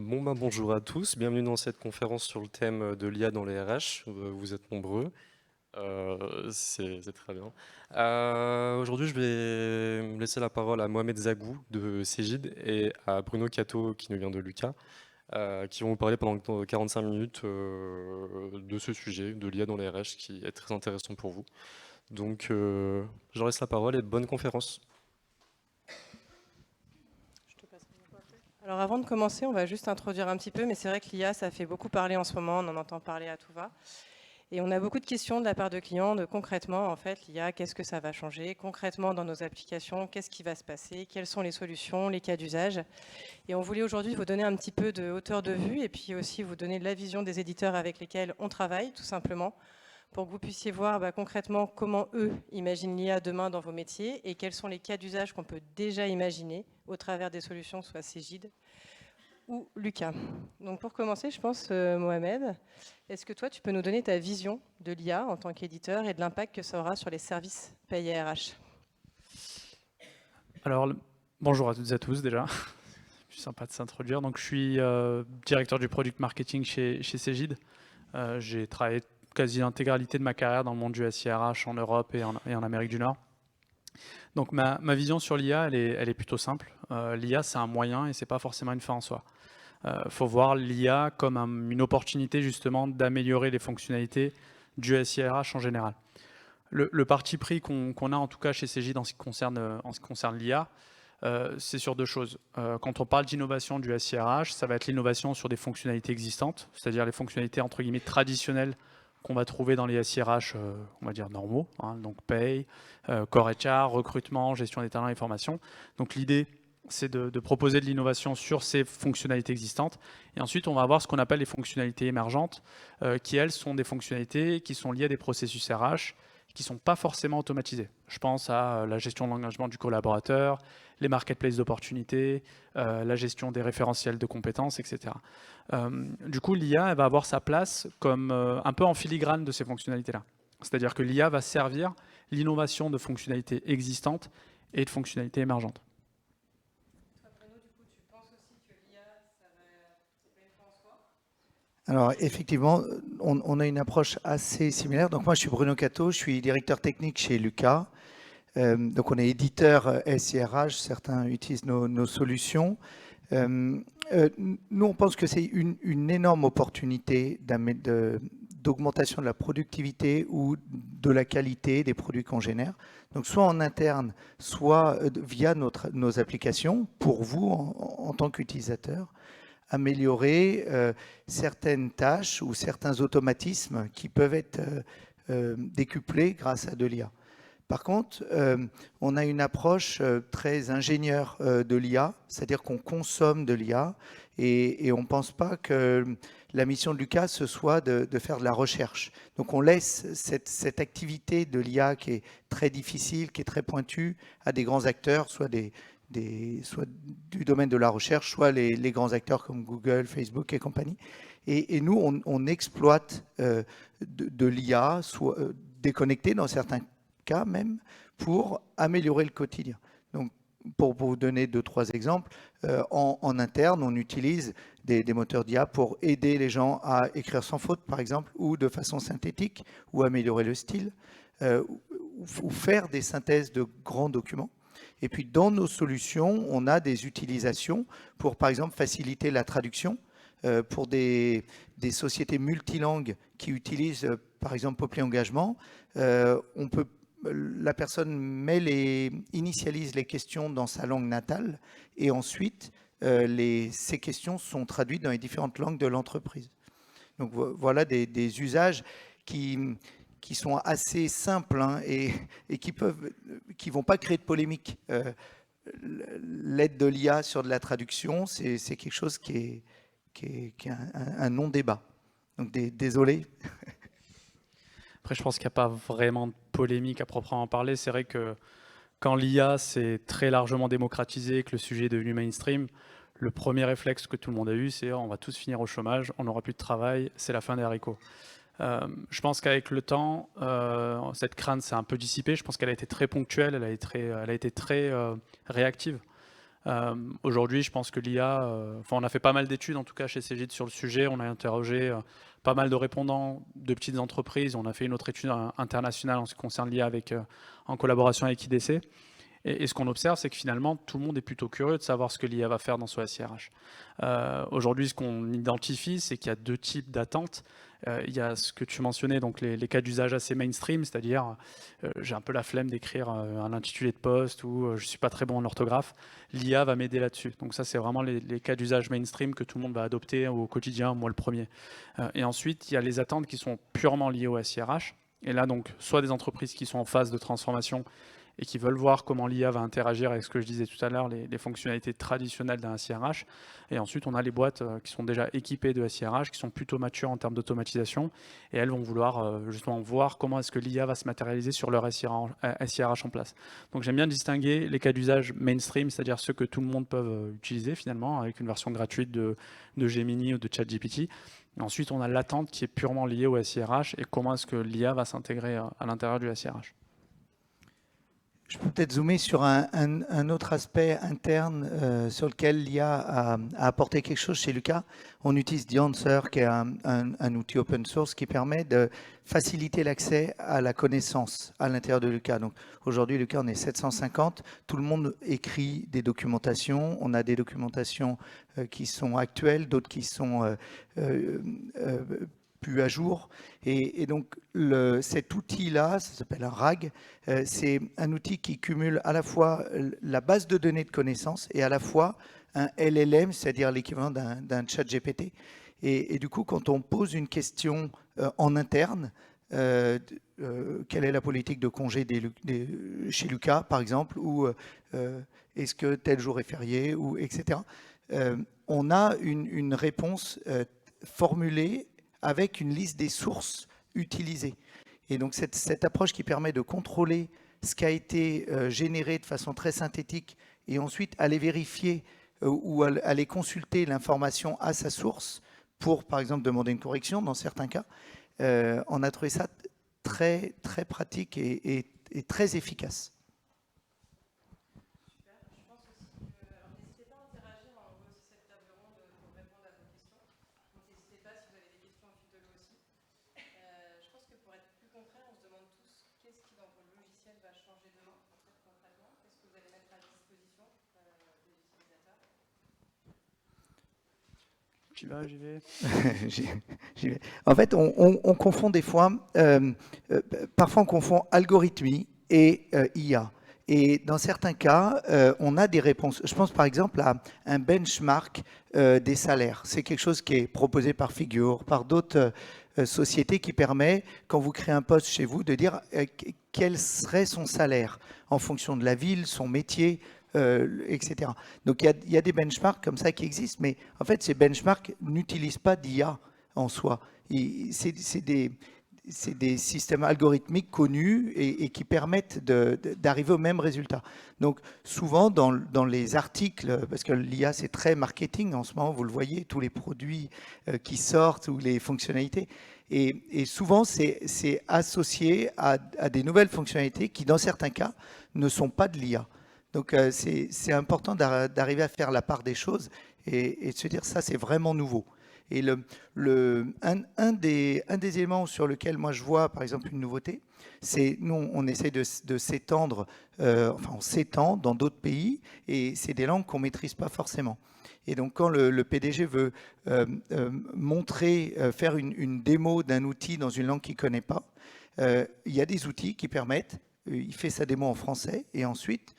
Bonjour à tous, bienvenue dans cette conférence sur le thème de l'IA dans les RH. Vous êtes nombreux, c'est très bien. Aujourd'hui, je vais laisser la parole à Mohamed Zagou de Cegid et à Bruno Catto qui nous vient de Lucas, qui vont vous parler pendant 45 minutes de ce sujet, de l'IA dans les RH, qui est très intéressant pour vous. Donc, je laisse la parole et bonne conférence. Alors avant de commencer, on va juste introduire un petit peu, mais c'est vrai que l'IA, ça fait beaucoup parler en ce moment, on en entend parler à tout va. Et on a beaucoup de questions de la part de clients de concrètement, en fait, l'IA, qu'est-ce que ça va changer? Concrètement, dans nos applications, qu'est-ce qui va se passer? Quelles sont les solutions, les cas d'usage? Et on voulait aujourd'hui vous donner un petit peu de hauteur de vue et puis aussi vous donner la vision des éditeurs avec lesquels on travaille, tout simplement, pour que vous puissiez voir concrètement comment eux imaginent l'IA demain dans vos métiers et quels sont les cas d'usage qu'on peut déjà imaginer au travers des solutions, soit Cegid ou Lucas. Donc pour commencer, je pense, Mohamed, est-ce que toi, tu peux nous donner ta vision de l'IA en tant qu'éditeur et de l'impact que ça aura sur les services payés RH? Alors, bonjour à toutes et à tous déjà. C'est sympa de s'introduire. Donc, je suis directeur du product marketing chez Cegid. J'ai travaillé quasi l'intégralité de ma carrière dans le monde du SIRH en Europe et en Amérique du Nord. Donc, ma vision sur l'IA, elle est plutôt simple. L'IA, c'est un moyen et c'est pas forcément une fin en soi. Faut voir l'IA comme une opportunité justement d'améliorer les fonctionnalités du SIRH en général. Le parti pris qu'on a en tout cas chez Cegid en ce qui concerne l'IA, c'est sur deux choses. Quand on parle d'innovation du SIRH, ça va être l'innovation sur des fonctionnalités existantes, c'est-à-dire les fonctionnalités entre guillemets traditionnelles qu'on va trouver dans les SIRH, on va dire normaux, hein, donc paye, core HR, recrutement, gestion des talents et formation. Donc l'idée, c'est de proposer de l'innovation sur ces fonctionnalités existantes. Et ensuite, on va avoir ce qu'on appelle les fonctionnalités émergentes, qui elles sont des fonctionnalités qui sont liées à des processus RH, qui ne sont pas forcément automatisés. Je pense à la gestion de l'engagement du collaborateur, les marketplaces d'opportunités, la gestion des référentiels de compétences, etc. Du coup, l'IA elle va avoir sa place comme un peu en filigrane de ces fonctionnalités-là. C'est-à-dire que l'IA va servir l'innovation de fonctionnalités existantes et de fonctionnalités émergentes. Alors effectivement, on a une approche assez similaire. Donc moi je suis Bruno Catto, je suis directeur technique chez Lucas. Donc on est éditeur SIRH, certains utilisent nos solutions. Nous on pense que c'est une énorme opportunité d'augmentation de la productivité ou de la qualité des produits qu'on génère. Donc soit en interne, soit via nos applications, pour vous en tant qu'utilisateur, améliorer certaines tâches ou certains automatismes qui peuvent être décuplés grâce à de l'IA. Par contre, on a une approche très ingénieure de l'IA, c'est-à-dire qu'on consomme de l'IA et on ne pense pas que la mission de Lucas, ce soit de faire de la recherche. Donc on laisse cette activité de l'IA qui est très difficile, qui est très pointue, à des grands acteurs, soit du domaine de la recherche, soit les grands acteurs comme Google, Facebook et compagnie. Et nous, on exploite de l'IA, soit déconnecté dans certains cas même, pour améliorer le quotidien. Donc, pour vous donner 2-3 exemples, en interne, on utilise des moteurs d'IA pour aider les gens à écrire sans faute, par exemple, ou de façon synthétique, ou améliorer le style, ou faire des synthèses de grands documents. Et puis, dans nos solutions, on a des utilisations pour, par exemple, faciliter la traduction pour des sociétés multilangues qui utilisent, par exemple, Poply Engagement. La personne initialise les questions dans sa langue natale et ensuite, ces questions sont traduites dans les différentes langues de l'entreprise. Donc, voilà des usages qui sont assez simples hein, et qui vont pas créer de polémique. L'aide de l'IA sur de la traduction, c'est quelque chose qui est un non-débat. Donc désolé. Après, je pense qu'il n'y a pas vraiment de polémique à proprement parler. C'est vrai que quand l'IA s'est très largement démocratisée et que le sujet est devenu mainstream, le premier réflexe que tout le monde a eu, c'est on va tous finir au chômage, on n'aura plus de travail, c'est la fin des haricots. Je pense qu'avec le temps, cette crainte s'est un peu dissipée. Je pense qu'elle a été très ponctuelle, elle a été très réactive. Aujourd'hui, je pense que l'IA, on a fait pas mal d'études, en tout cas chez Cegid, sur le sujet. On a interrogé pas mal de répondants de petites entreprises. On a fait une autre étude internationale en ce qui concerne l'IA en collaboration avec IDC. Et ce qu'on observe, c'est que finalement, tout le monde est plutôt curieux de savoir ce que l'IA va faire dans son SIRH. Aujourd'hui, ce qu'on identifie, c'est qu'il y a deux types d'attentes. Il y a ce que tu mentionnais, donc les cas d'usage assez mainstream, c'est-à-dire j'ai un peu la flemme d'écrire un intitulé de poste ou je ne suis pas très bon en orthographe. L'IA va m'aider là-dessus. Donc ça, c'est vraiment les cas d'usage mainstream que tout le monde va adopter au quotidien, moi le premier. Et ensuite, il y a les attentes qui sont purement liées au SIRH. Et là, donc, soit des entreprises qui sont en phase de transformation et qui veulent voir comment l'IA va interagir avec ce que je disais tout à l'heure, les fonctionnalités traditionnelles d'un SIRH. Et ensuite, on a les boîtes qui sont déjà équipées de SIRH, qui sont plutôt matures en termes d'automatisation, et elles vont vouloir justement voir comment est-ce que l'IA va se matérialiser sur leur SIRH en place. Donc j'aime bien distinguer les cas d'usage mainstream, c'est-à-dire ceux que tout le monde peut utiliser finalement, avec une version gratuite de Gemini ou de ChatGPT. Ensuite, on a l'attente qui est purement liée au SIRH, et comment est-ce que l'IA va s'intégrer à l'intérieur du SIRH. Je peux peut-être zoomer sur un autre aspect interne sur lequel l'IA a apporté quelque chose chez Lucas. On utilise The Answer, qui est un outil open source qui permet de faciliter l'accès à la connaissance à l'intérieur de Lucas. Donc aujourd'hui, Lucas, on est 750. Tout le monde écrit des documentations. On a des documentations qui sont actuelles, d'autres qui sont plus à jour. Et donc, cet outil-là, ça s'appelle un RAG, c'est un outil qui cumule à la fois la base de données de connaissances et à la fois un LLM, c'est-à-dire l'équivalent d'un chat GPT. Et du coup, quand on pose une question en interne, quelle est la politique de congé chez Lucas, par exemple, ou est-ce que tel jour est férié, ou etc. On a une réponse formulée avec une liste des sources utilisées. Et donc cette approche qui permet de contrôler ce qui a été généré de façon très synthétique et ensuite aller vérifier ou aller consulter l'information à sa source pour, par exemple, demander une correction dans certains cas, on a trouvé ça très, très pratique et très efficace. J'y vais, j'y vais. J'y vais. En fait, on confond des fois, parfois on confond algorithmie et IA. Et dans certains cas, on a des réponses. Je pense par exemple à un benchmark des salaires. C'est quelque chose qui est proposé par Figure, par d'autres sociétés qui permet, quand vous créez un poste chez vous, de dire quel serait son salaire en fonction de la ville, son métier, etc. Donc il y a des benchmarks comme ça qui existent, mais en fait ces benchmarks n'utilisent pas d'IA en soi. C'est des systèmes algorithmiques connus et qui permettent d'arriver au même résultat. Donc souvent dans les articles, parce que l'IA c'est très marketing en ce moment, vous le voyez, tous les produits qui sortent ou les fonctionnalités, et souvent c'est associé à des nouvelles fonctionnalités qui dans certains cas ne sont pas de l'IA. Donc c'est important d'arriver à faire la part des choses et de se dire ça c'est vraiment nouveau. Et un des éléments sur lequel moi je vois par exemple une nouveauté, c'est nous on essaie de s'étendre, on s'étend dans d'autres pays et c'est des langues qu'on ne maîtrise pas forcément. Et donc quand le PDG veut faire une démo d'un outil dans une langue qu'il ne connaît pas, il y a des outils qui permettent, il fait sa démo en français et ensuite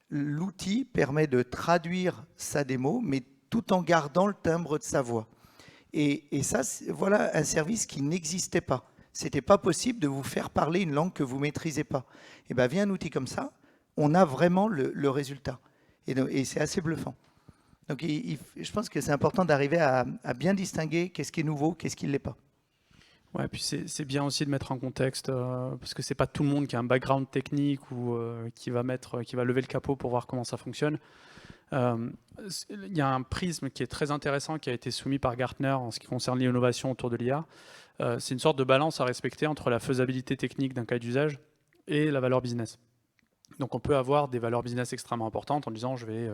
l'outil permet de traduire sa démo, mais tout en gardant le timbre de sa voix. Et ça, voilà un service qui n'existait pas. Ce n'était pas possible de vous faire parler une langue que vous ne maîtrisez pas. Et bien, via un outil comme ça, on a vraiment le résultat. Et c'est assez bluffant. Donc, je pense que c'est important d'arriver à bien distinguer qu'est-ce qui est nouveau, qu'est-ce qui ne l'est pas. Ouais, puis c'est bien aussi de mettre en contexte, parce que c'est pas tout le monde qui a un background technique ou qui va lever le capot pour voir comment ça fonctionne. Il y a un prisme qui est très intéressant qui a été soumis par Gartner en ce qui concerne l'innovation autour de l'IA. C'est une sorte de balance à respecter entre la faisabilité technique d'un cas d'usage et la valeur business. Donc on peut avoir des valeurs business extrêmement importantes en disant je vais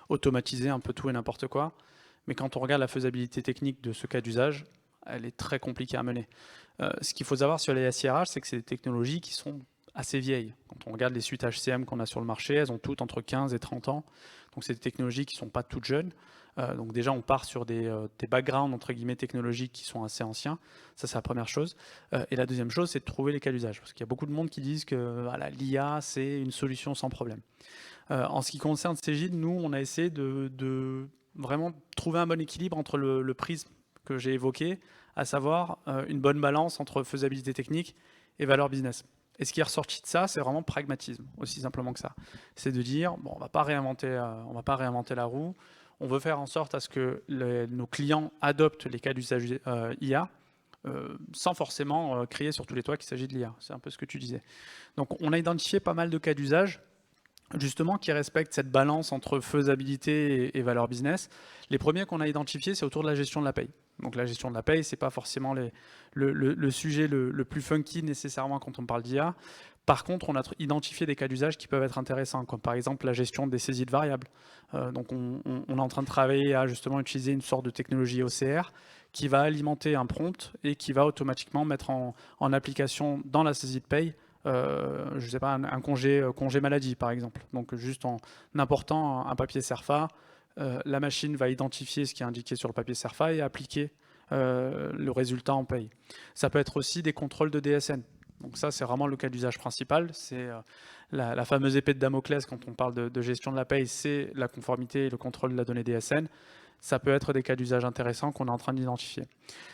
automatiser un peu tout et n'importe quoi. Mais quand on regarde la faisabilité technique de ce cas d'usage, elle est très compliquée à mener. Ce qu'il faut savoir sur les SIRH, c'est que c'est des technologies qui sont assez vieilles. Quand on regarde les suites HCM qu'on a sur le marché, elles ont toutes entre 15 et 30 ans. Donc c'est des technologies qui ne sont pas toutes jeunes. Donc déjà, on part sur des backgrounds entre guillemets technologiques qui sont assez anciens. Ça, c'est la première chose. Et la deuxième chose, c'est de trouver les cas d'usage. Parce qu'il y a beaucoup de monde qui disent que voilà, l'IA, c'est une solution sans problème. En ce qui concerne Cegid, nous, on a essayé de vraiment trouver un bon équilibre entre le prisme que j'ai évoqué, à savoir une bonne balance entre faisabilité technique et valeur business. Et ce qui est ressorti de ça, c'est vraiment pragmatisme, aussi simplement que ça. C'est de dire, bon, on ne va pas réinventer la roue, on veut faire en sorte à ce que nos clients adoptent les cas d'usage IA, sans forcément crier sur tous les toits qu'il s'agit de l'IA. C'est un peu ce que tu disais. Donc on a identifié pas mal de cas d'usage, justement, qui respectent cette balance entre faisabilité et valeur business. Les premiers qu'on a identifiés, c'est autour de la gestion de la paye. Donc la gestion de la paye, c'est pas forcément le sujet le plus funky nécessairement quand on parle d'IA. Par contre, on a identifié des cas d'usage qui peuvent être intéressants, comme par exemple la gestion des saisies de variables. Donc on est en train de travailler à justement utiliser une sorte de technologie OCR qui va alimenter un prompt et qui va automatiquement mettre en application dans la saisie de paye je ne sais pas, un congé maladie par exemple. Donc juste en important un papier CERFA, la machine va identifier ce qui est indiqué sur le papier CERFA et appliquer le résultat en paye. Ça peut être aussi des contrôles de DSN. Donc ça, c'est vraiment le cas d'usage principal. C'est la fameuse épée de Damoclès quand on parle de gestion de la paye, c'est la conformité et le contrôle de la donnée DSN. Ça peut être des cas d'usage intéressants qu'on est en train d'identifier.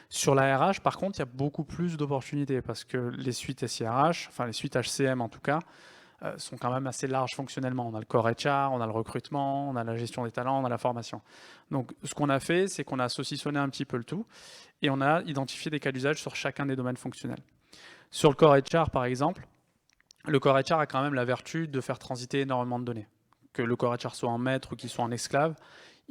Sur la RH, par contre, il y a beaucoup plus d'opportunités parce que les suites SIRH, enfin les suites HCM en tout cas, sont quand même assez larges fonctionnellement. On a le core HR, on a le recrutement, on a la gestion des talents, on a la formation. Donc ce qu'on a fait, c'est qu'on a saucissonné un petit peu le tout et on a identifié des cas d'usage sur chacun des domaines fonctionnels. Sur le core HR, par exemple, le core HR a quand même la vertu de faire transiter énormément de données. Que le core HR soit en maître ou qu'il soit en esclave,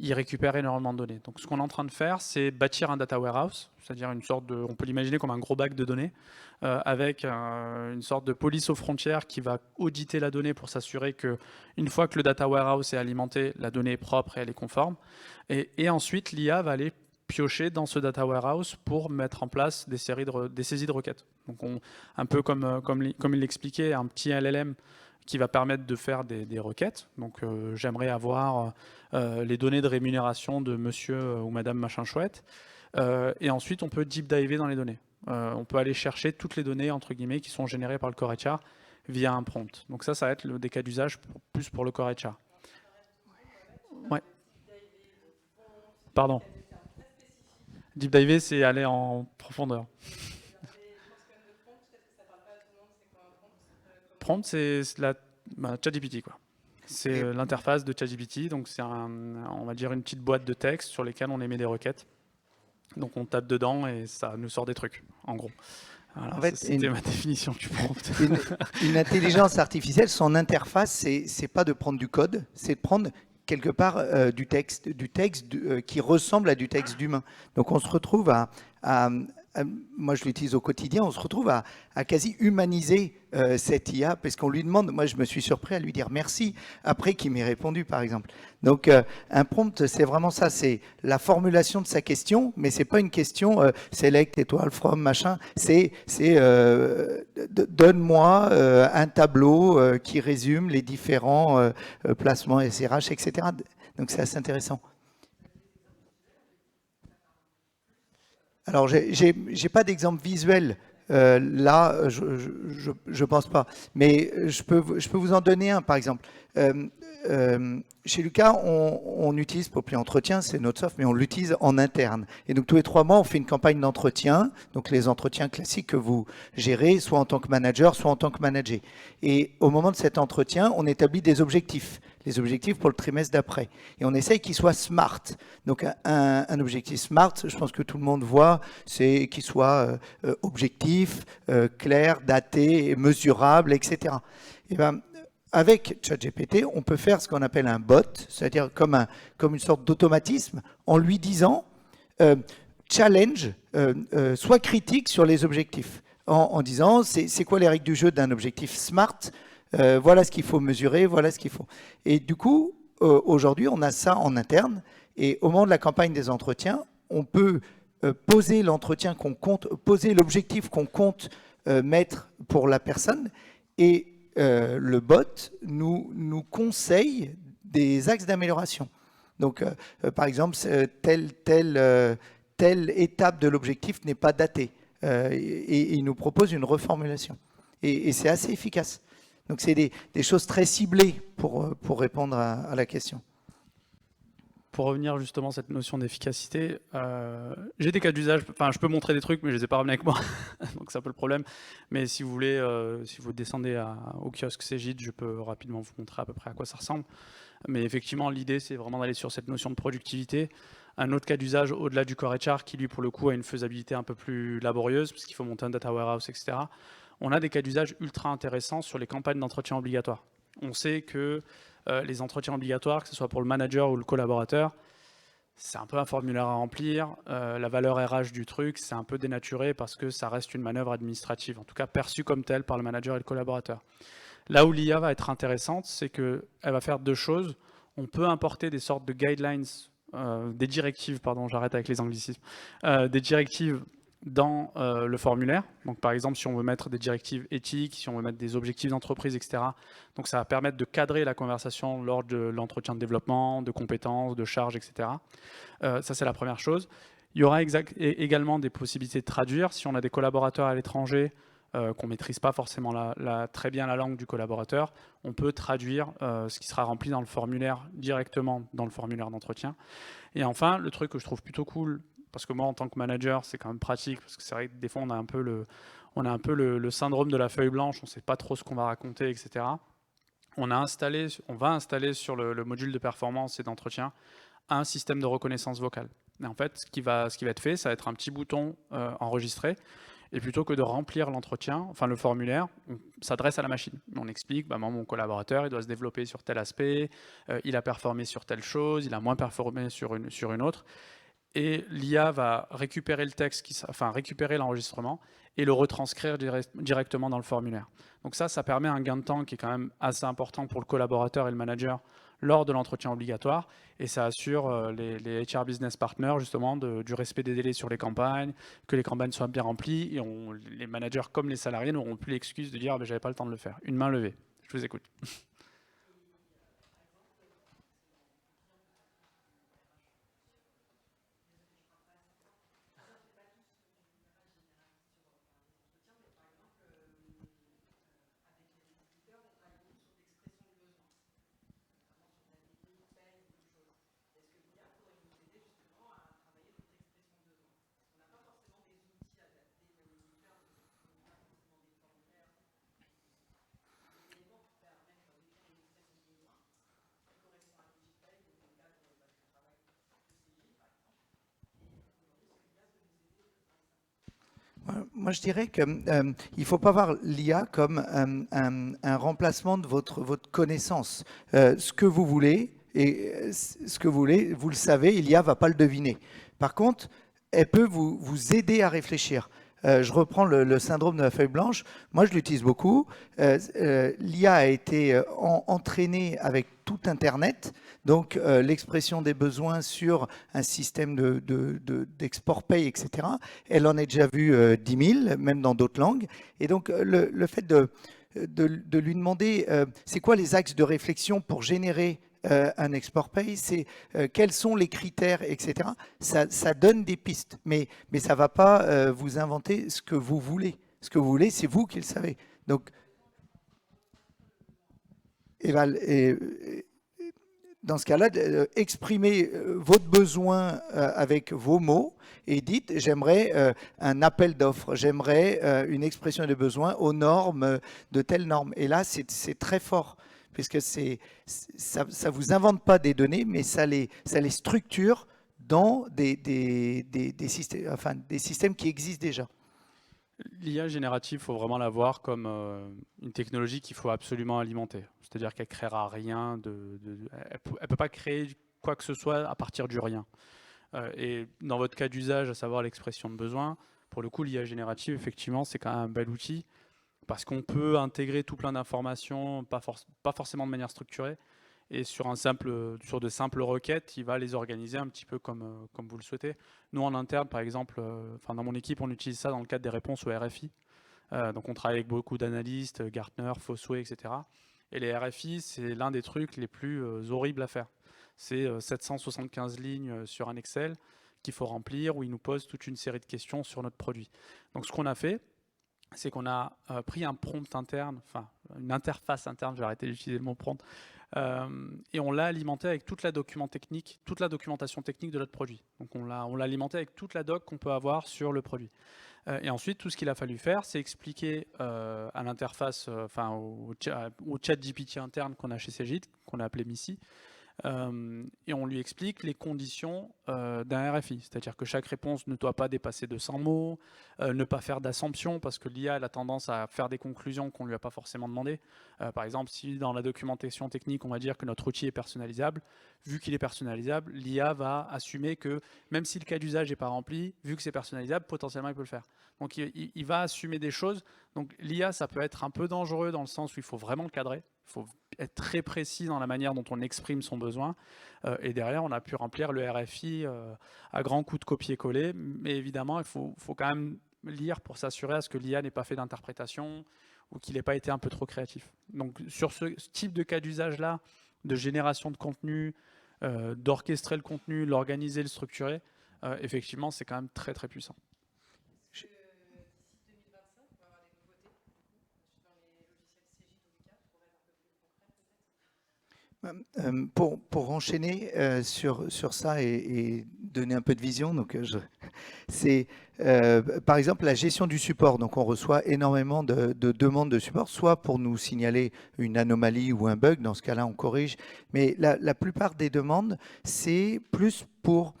il récupère énormément de données. Donc ce qu'on est en train de faire, c'est bâtir un data warehouse, c'est-à-dire une sorte de, on peut l'imaginer comme un gros bac de données, avec une sorte de police aux frontières qui va auditer la donnée pour s'assurer qu'une fois que le data warehouse est alimenté, la donnée est propre et elle est conforme. Et ensuite, l'IA va aller piocher dans ce data warehouse pour mettre en place des saisies de requêtes. Donc un peu comme il l'expliquait, un petit LLM qui va permettre de faire des requêtes. Donc j'aimerais avoir les données de rémunération de monsieur ou madame machin chouette. Et ensuite, on peut deep diver dans les données. On peut aller chercher toutes les données, entre guillemets, qui sont générées par le core HR via un prompt. Donc ça va être des cas d'usage plus pour le core HR. Ouais. Pardon. Deep diver, c'est aller en profondeur. Prompt, c'est ChatGPT, quoi. C'est l'interface de ChatGPT, donc c'est on va dire une petite boîte de texte sur lesquelles on émet des requêtes. Donc on tape dedans et ça nous sort des trucs, en gros. Voilà, en fait, c'était ma définition du prompt. Une intelligence artificielle, son interface, c'est pas de prendre du code, c'est de prendre quelque part du texte qui ressemble à du texte d'humain. Donc on se retrouve moi je l'utilise au quotidien, on se retrouve à quasi humaniser cette IA, parce qu'on lui demande, moi je me suis surpris à lui dire merci, après qu'il m'ait répondu par exemple. Donc un prompt, c'est vraiment ça, c'est la formulation de sa question, mais c'est pas une question select, étoile, from, machin, c'est donne-moi un tableau qui résume les différents placements SRH, etc. Donc c'est assez intéressant. Alors, j'ai pas d'exemple visuel là, je pense pas. Mais je peux vous en donner un, par exemple. Chez Lucas, on utilise Populi Entretien, c'est notre soft, mais on l'utilise en interne. Et donc, tous les 3 mois, on fait une campagne d'entretien, donc les entretiens classiques que vous gérez, soit en tant que manager, soit en tant que manager. Et au moment de cet entretien, on établit des objectifs. Les objectifs pour le trimestre d'après. Et on essaye qu'ils soient smart. Donc un objectif smart, je pense que tout le monde voit, c'est qu'il soit objectif, clair, daté, mesurable, etc. Et ben, avec ChatGPT, on peut faire ce qu'on appelle un bot, c'est-à-dire comme une sorte d'automatisme, en lui disant challenge, soit critique sur les objectifs, en disant c'est quoi les règles du jeu d'un objectif smart, Voilà ce qu'il faut mesurer, voilà ce qu'il faut. Et du coup, aujourd'hui, on a ça en interne. Et au moment de la campagne des entretiens, on peut poser l'entretien qu'on compte, poser l'objectif qu'on compte mettre pour la personne. Et le bot nous conseille des axes d'amélioration. Donc, par exemple, telle étape de l'objectif n'est pas datée. Et il nous propose une reformulation. Et c'est assez efficace. Donc, c'est des choses très ciblées pour répondre à la question. Pour revenir justement à cette notion d'efficacité, j'ai des cas d'usage, enfin je peux montrer des trucs mais je les ai pas ramenés avec moi, donc c'est un peu le problème. Mais si vous voulez, si vous descendez au kiosque Cegid, je peux rapidement vous montrer à peu près à quoi ça ressemble. Mais effectivement, l'idée c'est vraiment d'aller sur cette notion de productivité. Un autre cas d'usage au-delà du core HR qui lui pour le coup a une faisabilité un peu plus laborieuse parce qu'il faut monter un data warehouse, etc. On a des cas d'usage ultra intéressants sur les campagnes d'entretien obligatoires. On sait que les entretiens obligatoires, que ce soit pour le manager ou le collaborateur, c'est un peu un formulaire à remplir. La valeur RH du truc, c'est un peu dénaturé parce que ça reste une manœuvre administrative, en tout cas perçue comme telle par le manager et le collaborateur. Là où l'IA va être intéressante, c'est qu'elle va faire deux choses. On peut importer des sortes de guidelines, des directives, pardon, j'arrête avec les anglicismes, des directives dans le formulaire. Donc par exemple, si on veut mettre des directives éthiques, si on veut mettre des objectifs d'entreprise, etc. Donc ça va permettre de cadrer la conversation lors de l'entretien de développement, de compétences, de charges, etc. Ça c'est la première chose. Il y aura également des possibilités de traduire. Si on a des collaborateurs à l'étranger, qu'on ne maîtrise pas forcément très bien la langue du collaborateur, on peut traduire ce qui sera rempli dans le formulaire directement dans le formulaire d'entretien. Et enfin, le truc que je trouve plutôt cool, parce que moi en tant que manager c'est quand même pratique, parce que c'est vrai que des fois on a un peu le syndrome de la feuille blanche, on ne sait pas trop ce qu'on va raconter, etc. On va installer sur le module de performance et d'entretien un système de reconnaissance vocale. Et en fait, ce qui va être fait, ça va être un petit bouton enregistré. Et plutôt que de remplir l'entretien, enfin le formulaire, on s'adresse à la machine. On explique, moi, mon collaborateur, il doit se développer sur tel aspect, il a performé sur telle chose, il a moins performé sur une autre. Et l'IA va récupérer le texte, récupérer l'enregistrement et le retranscrire directement dans le formulaire. Donc ça permet un gain de temps qui est quand même assez important pour le collaborateur et le manager lors de l'entretien obligatoire, et ça assure les HR Business Partners justement du respect des délais sur les campagnes, que les campagnes soient bien remplies, et les managers comme les salariés n'auront plus l'excuse de dire « j'avais pas le temps de le faire ». Une main levée, je vous écoute. Moi, je dirais qu'il ne faut pas voir l'IA comme un remplacement de votre connaissance. Ce que vous voulez, vous le savez, l'IA ne va pas le deviner. Par contre, elle peut vous aider à réfléchir. Je reprends le syndrome de la feuille blanche. Moi, je l'utilise beaucoup. L'IA a été entraînée avec tout Internet. Donc, l'expression des besoins sur un système d'export pay, etc., elle en a déjà vu 10 000, même dans d'autres langues. Et donc, le fait de lui demander c'est quoi les axes de réflexion pour générer un export pay, c'est quels sont les critères, etc. Ça donne des pistes, mais ça ne va pas vous inventer ce que vous voulez. Ce que vous voulez, c'est vous qui le savez. Donc, dans ce cas-là, exprimez votre besoin avec vos mots et dites j'aimerais un appel d'offres, j'aimerais une expression de besoin aux normes de telle norme. Et là, c'est très fort, puisque ça ne vous invente pas des données, mais ça les structure dans des systèmes qui existent déjà. L'IA générative, il faut vraiment la voir comme une technologie qu'il faut absolument alimenter. C'est-à-dire qu'elle ne créera rien, elle ne peut pas créer quoi que ce soit à partir du rien. Et dans votre cas d'usage, à savoir l'expression de besoin, pour le coup, l'IA générative, effectivement, c'est quand même un bel outil. parce qu'on peut intégrer tout plein d'informations, pas forcément de manière structurée, et sur de simples requêtes, il va les organiser un petit peu comme vous le souhaitez. Nous, en interne, par exemple, dans mon équipe, on utilise ça dans le cadre des réponses au RFI. Donc on travaille avec beaucoup d'analystes, Gartner, Fosway, etc. Et les RFI, c'est l'un des trucs les plus horribles à faire. C'est 775 lignes sur un Excel qu'il faut remplir, où il nous pose toute une série de questions sur notre produit. Donc ce qu'on a fait, c'est qu'on a pris un prompt interne, enfin une interface interne, je vais arrêter d'utiliser le mot prompt, et on l'a alimenté avec toute la documentation technique de notre produit. Donc on l'a alimenté avec toute la doc qu'on peut avoir sur le produit. Et ensuite, tout ce qu'il a fallu faire, c'est expliquer à l'interface, au chat GPT interne qu'on a chez Cegid, qu'on a appelé Missy, et on lui explique les conditions d'un RFI, c'est-à-dire que chaque réponse ne doit pas dépasser 200 mots, ne pas faire d'assumption, parce que l'IA a tendance à faire des conclusions qu'on ne lui a pas forcément demandé. Par exemple, si dans la documentation technique, on va dire que notre outil est personnalisable, vu qu'il est personnalisable, l'IA va assumer que même si le cas d'usage n'est pas rempli, vu que c'est personnalisable, potentiellement il peut le faire. Donc il va assumer des choses. Donc l'IA, ça peut être un peu dangereux dans le sens où il faut vraiment le cadrer. Il faut être très précis dans la manière dont on exprime son besoin. Et derrière, on a pu remplir le RFI à grands coups de copier-coller. Mais évidemment, il faut quand même lire pour s'assurer à ce que l'IA n'ait pas fait d'interprétation ou qu'il n'ait pas été un peu trop créatif. Donc sur ce type de cas d'usage-là, de génération de contenu, d'orchestrer le contenu, l'organiser, le structurer, effectivement, c'est quand même très très puissant. Pour enchaîner sur ça et donner un peu de vision, donc c'est par exemple la gestion du support. Donc on reçoit énormément de demandes de support, soit pour nous signaler une anomalie ou un bug, dans ce cas-là on corrige, mais la plupart des demandes, c'est plus pour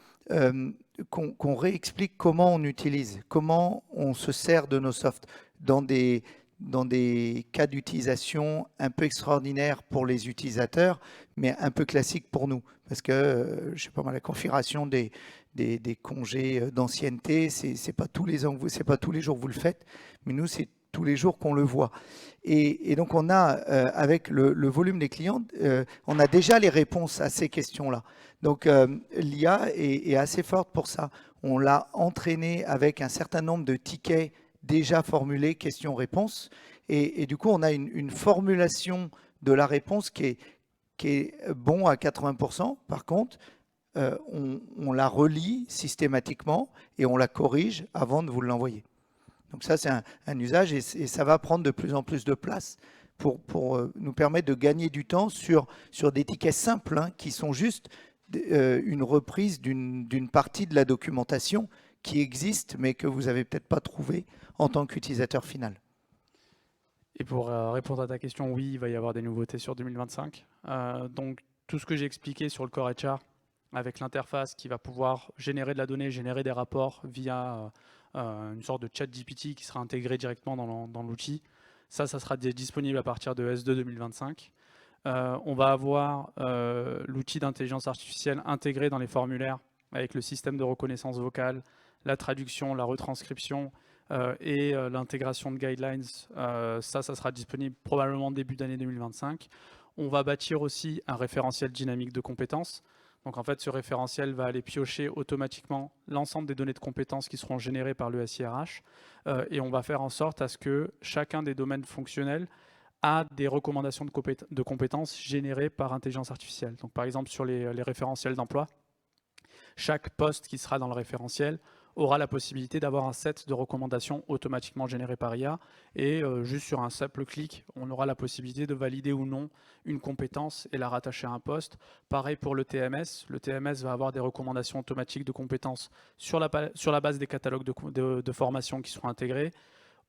qu'on réexplique comment on utilise, comment on se sert de nos softs dans des cas d'utilisation un peu extraordinaires pour les utilisateurs, mais un peu classiques pour nous. Parce que, je sais pas moi, la configuration des congés d'ancienneté, c'est pas tous les ans, c'est pas tous les jours que vous le faites, mais nous, c'est tous les jours qu'on le voit. Et donc, on a, avec le volume des clients, on a déjà les réponses à ces questions-là. Donc, l'IA est assez forte pour ça. On l'a entraîné avec un certain nombre de tickets déjà formulé questions-réponses. Et du coup, on a une formulation de la réponse qui est bon à 80%. Par contre, on la relit systématiquement et on la corrige avant de vous l'envoyer. Donc ça, c'est un usage et ça va prendre de plus en plus de place pour nous permettre de gagner du temps sur des tickets simples, hein, qui sont juste une reprise d'une partie de la documentation qui existe, mais que vous n'avez peut-être pas trouvé en tant qu'utilisateur final. Et pour répondre à ta question, oui, il va y avoir des nouveautés sur 2025. Donc, tout ce que j'ai expliqué sur le Core HR, avec l'interface qui va pouvoir générer de la donnée, générer des rapports via une sorte de chat GPT qui sera intégré directement dans l'outil, ça sera disponible à partir de S2 2025. On va avoir l'outil d'intelligence artificielle intégré dans les formulaires avec le système de reconnaissance vocale, la traduction, la retranscription et l'intégration de guidelines. Ça sera disponible probablement début d'année 2025. On va bâtir aussi un référentiel dynamique de compétences. Donc en fait, ce référentiel va aller piocher automatiquement l'ensemble des données de compétences qui seront générées par le SIRH et on va faire en sorte à ce que chacun des domaines fonctionnels a des recommandations de compétences générées par intelligence artificielle. Donc par exemple, sur les référentiels d'emploi, chaque poste qui sera dans le référentiel aura la possibilité d'avoir un set de recommandations automatiquement générées par IA et juste sur un simple clic, on aura la possibilité de valider ou non une compétence et la rattacher à un poste. Pareil pour le TMS. Le TMS va avoir des recommandations automatiques de compétences sur la base des catalogues de formation qui seront intégrés.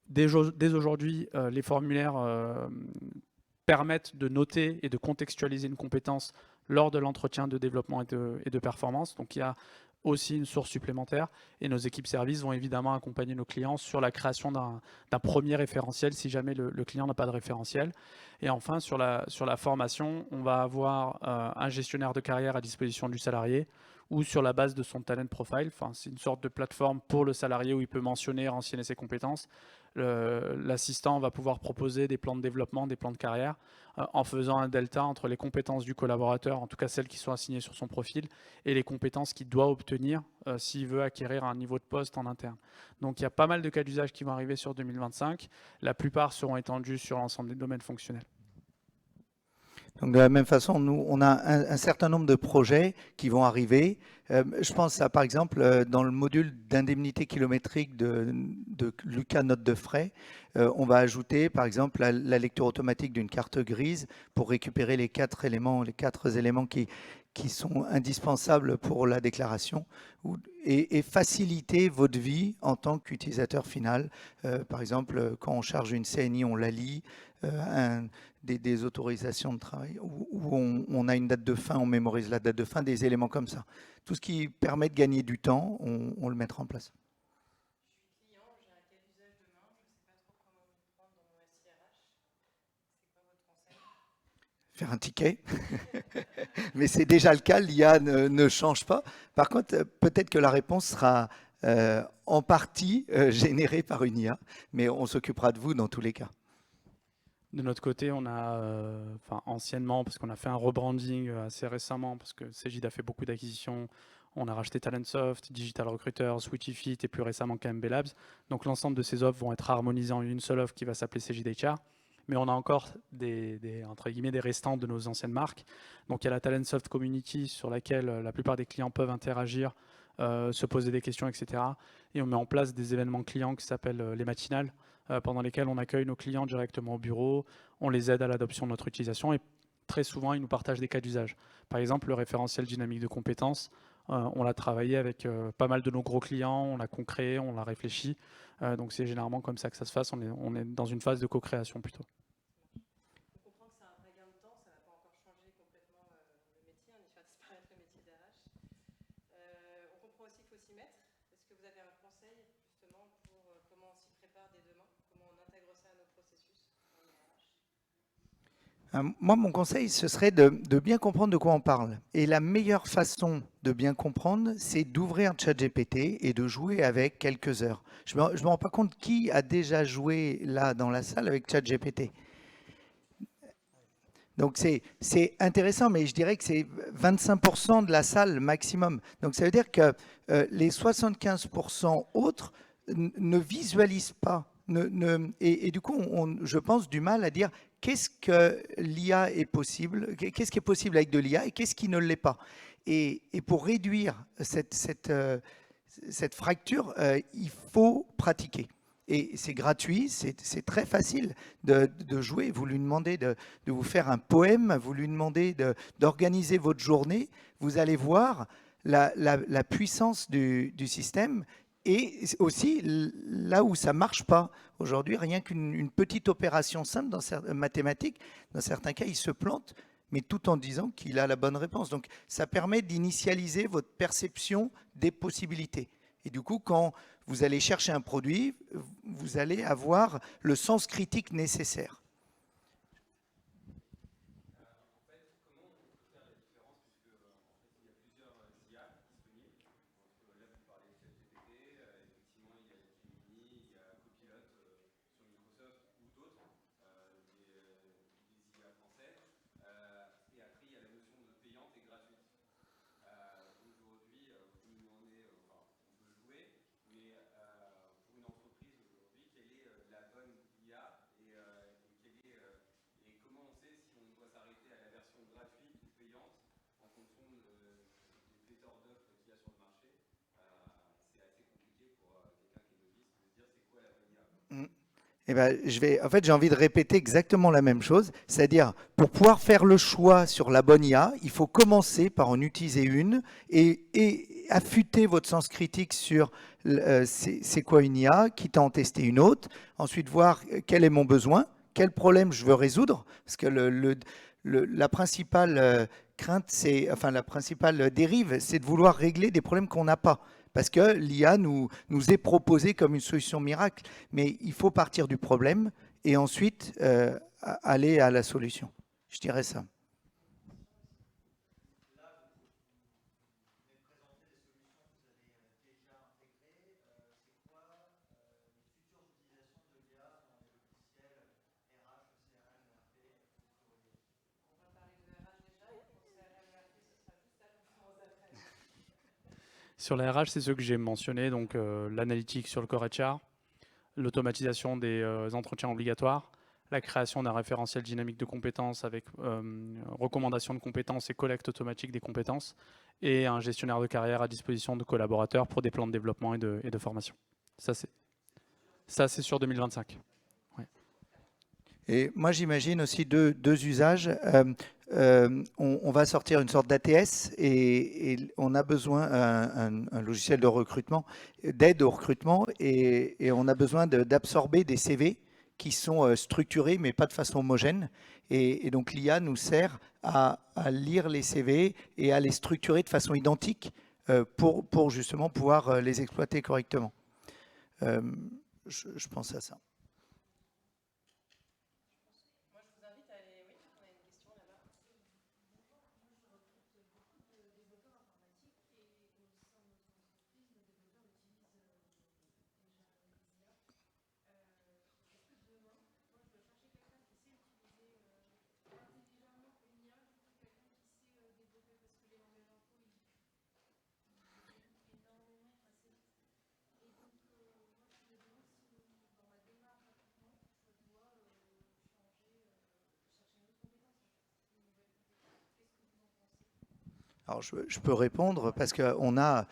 Dès aujourd'hui, les formulaires permettent de noter et de contextualiser une compétence lors de l'entretien de développement et de performance. Donc il y a aussi une source supplémentaire et nos équipes services vont évidemment accompagner nos clients sur la création d'un premier référentiel si jamais le client n'a pas de référentiel. Et enfin, sur la formation, on va avoir un gestionnaire de carrière à disposition du salarié ou sur la base de son talent profile. Enfin, c'est une sorte de plateforme pour le salarié où il peut mentionner, renseigner ses compétences. L'assistant va pouvoir proposer des plans de développement, des plans de carrière, en faisant un delta entre les compétences du collaborateur, en tout cas celles qui sont assignées sur son profil, et les compétences qu'il doit obtenir s'il veut acquérir un niveau de poste en interne. Donc il y a pas mal de cas d'usage qui vont arriver sur 2025. La plupart seront étendus sur l'ensemble des domaines fonctionnels. Donc de la même façon, nous, on a un certain nombre de projets qui vont arriver. Je pense à, par exemple, dans le module d'indemnité kilométrique de Lucas Note de frais, on va ajouter, par exemple, la lecture automatique d'une carte grise pour récupérer les quatre éléments qui sont indispensables pour la déclaration et faciliter votre vie en tant qu'utilisateur final. Par exemple, quand on charge une CNI, on la lit. Des autorisations de travail où on a une date de fin, on mémorise la date de fin, des éléments comme ça. Tout ce qui permet de gagner du temps, on le mettra en place. Je suis client, j'ai un cas d'usage demain, je ne sais pas trop comment m'y prendre dans mon SIRH. C'est quoi votre conseil? Faire un ticket. Mais c'est déjà le cas, l'IA ne change pas. Par contre, peut-être que la réponse sera en partie générée par une IA, mais on s'occupera de vous dans tous les cas. De notre côté, on a, anciennement, parce qu'on a fait un rebranding assez récemment, parce que Cegid a fait beaucoup d'acquisitions, on a racheté Talentsoft, Digital Recruiter, Switchify et plus récemment KMB Labs. Donc l'ensemble de ces offres vont être harmonisées en une seule offre qui va s'appeler Cegid HR. Mais on a encore entre guillemets, des restants de nos anciennes marques. Donc il y a la Talentsoft Community sur laquelle la plupart des clients peuvent interagir, se poser des questions, etc. Et on met en place des événements clients qui s'appellent les matinales, pendant lesquels on accueille nos clients directement au bureau, on les aide à l'adoption de notre utilisation et très souvent, ils nous partagent des cas d'usage. Par exemple, le référentiel dynamique de compétences, on l'a travaillé avec pas mal de nos gros clients, on l'a concréé, on l'a réfléchi. Donc c'est généralement comme ça que ça se passe, on est dans une phase de co-création plutôt. On comprend que c'est un vrai gain de temps, ça ne va pas encore changer complètement le métier, ni faire disparaître le métier d'RH. On comprend aussi qu'il faut s'y mettre. Est-ce que vous avez un conseil justement pour comment on s'y prépare dès demain, comment on intègre ça à nos processus en RH? Moi, mon conseil, ce serait de bien comprendre de quoi on parle. Et la meilleure façon de bien comprendre, c'est d'ouvrir ChatGPT et de jouer avec quelques heures. Je ne me rends pas compte qui a déjà joué là dans la salle avec ChatGPT. Donc c'est intéressant, mais je dirais que c'est 25% de la salle maximum. Donc ça veut dire que les 75% autres ne visualisent pas. Et du coup, je pense du mal à dire qu'est-ce que l'IA est possible, qu'est-ce qui est possible avec de l'IA et qu'est-ce qui ne l'est pas. Et pour réduire cette fracture, il faut pratiquer. Et c'est gratuit, c'est très facile de jouer. Vous lui demandez de vous faire un poème, vous lui demandez d'organiser votre journée. Vous allez voir la puissance du système et aussi là où ça ne marche pas. Aujourd'hui, rien qu'une petite opération simple dans mathématiques, dans certains cas, il se plante, mais tout en disant qu'il a la bonne réponse. Donc ça permet d'initialiser votre perception des possibilités. Et du coup, quand vous allez chercher un produit, vous allez avoir le sens critique nécessaire. Eh ben, en fait, j'ai envie de répéter exactement la même chose, c'est-à-dire pour pouvoir faire le choix sur la bonne IA, il faut commencer par en utiliser une et affûter votre sens critique sur c'est quoi une IA, quitte à en tester une autre, ensuite voir quel est mon besoin, quel problème je veux résoudre, parce que la principale crainte, enfin la principale dérive, c'est de vouloir régler des problèmes qu'on n'a pas. Parce que l'IA nous est proposée comme une solution miracle. Mais il faut partir du problème et ensuite aller à la solution. Je dirais ça. Sur la RH, c'est ceux que j'ai mentionnés, donc l'analytique sur le core HR, l'automatisation des entretiens obligatoires, la création d'un référentiel dynamique de compétences avec recommandation de compétences et collecte automatique des compétences, et un gestionnaire de carrière à disposition de collaborateurs pour des plans de développement et de formation. Ça, c'est sur 2025. Ouais. Et moi, j'imagine aussi deux usages. On va sortir une sorte d'ATS et on a besoin un logiciel de recrutement, d'aide au recrutement, et on a besoin d'absorber des CV qui sont structurés mais pas de façon homogène. Et donc l'IA nous sert à lire les CV et à les structurer de façon identique pour justement pouvoir les exploiter correctement. Je pense à ça. Alors, je peux répondre parce qu'on a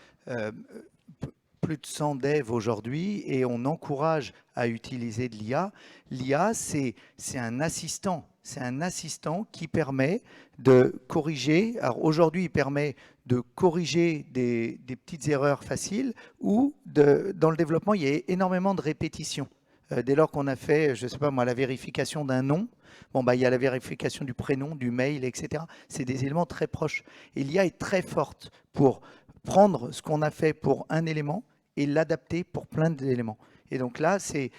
plus de 100 devs aujourd'hui et on encourage à utiliser de l'IA. L'IA, c'est un assistant. C'est un assistant qui permet de corriger. Alors aujourd'hui, il permet de corriger des petites erreurs faciles ou dans le développement, il y a énormément de répétitions. Dès lors qu'on a fait, je ne sais pas moi, la vérification d'un nom, bon, bah, il y a la vérification du prénom, du mail, etc. C'est des éléments très proches. Et l'IA est très forte pour prendre ce qu'on a fait pour un élément et l'adapter pour plein d'éléments. Et donc là, c'est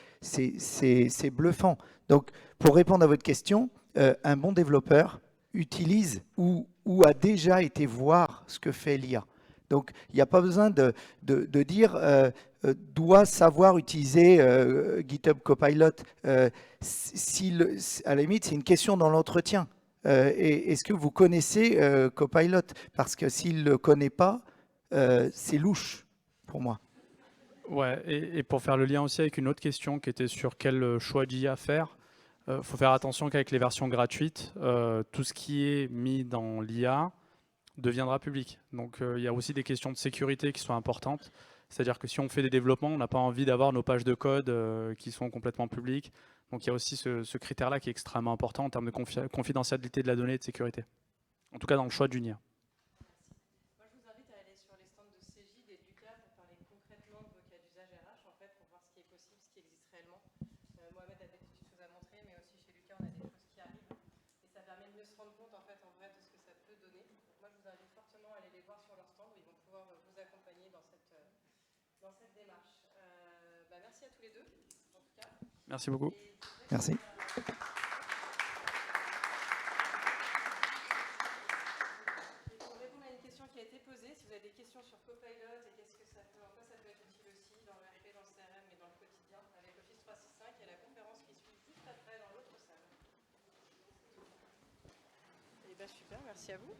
bluffant. Donc, pour répondre à votre question, un bon développeur utilise ou a déjà été voir ce que fait l'IA. Donc, il n'y a pas besoin de dire doit savoir utiliser GitHub Copilot. À la limite, c'est une question dans l'entretien. Est-ce que vous connaissez Copilot? Parce que s'il ne le connaît pas, c'est louche pour moi. Ouais, et pour faire le lien aussi avec une autre question qui était sur quel choix d'IA faire, faut faire attention qu'avec les versions gratuites, tout ce qui est mis dans l'IA deviendra public. Donc il y a aussi des questions de sécurité qui sont importantes. C'est-à-dire que si on fait des développements, on n'a pas envie d'avoir nos pages de code qui sont complètement publiques. Donc il y a aussi ce critère-là qui est extrêmement important en termes de confidentialité de la donnée et de sécurité. En tout cas dans le choix d'une IA. Moi, je vous invite à aller sur les stands de Cégide et de Lucas pour parler concrètement de vos cas d'usage RH, en fait, pour voir ce qui est possible, ce qui existe réellement. Mohamed a des petites choses à montrer, mais aussi chez Lucas, on a des choses qui arrivent. Et ça permet de mieux se rendre compte, en fait, en vrai, de ce que ça peut donner. Donc moi, je vous invite fortement à aller les voir sur leur stand, où ils vont pouvoir vous accompagner dans cette démarche. Merci à tous les deux, en tout cas. Merci beaucoup. Merci. Qui a été posée, si vous avez des questions sur Copilot et qu'est-ce que ça peut, en quoi ça peut être utile aussi dans le RP, dans le CRM et dans le quotidien avec Office 365 et la conférence qui suit juste après dans l'autre salle. Et bien super, merci à vous.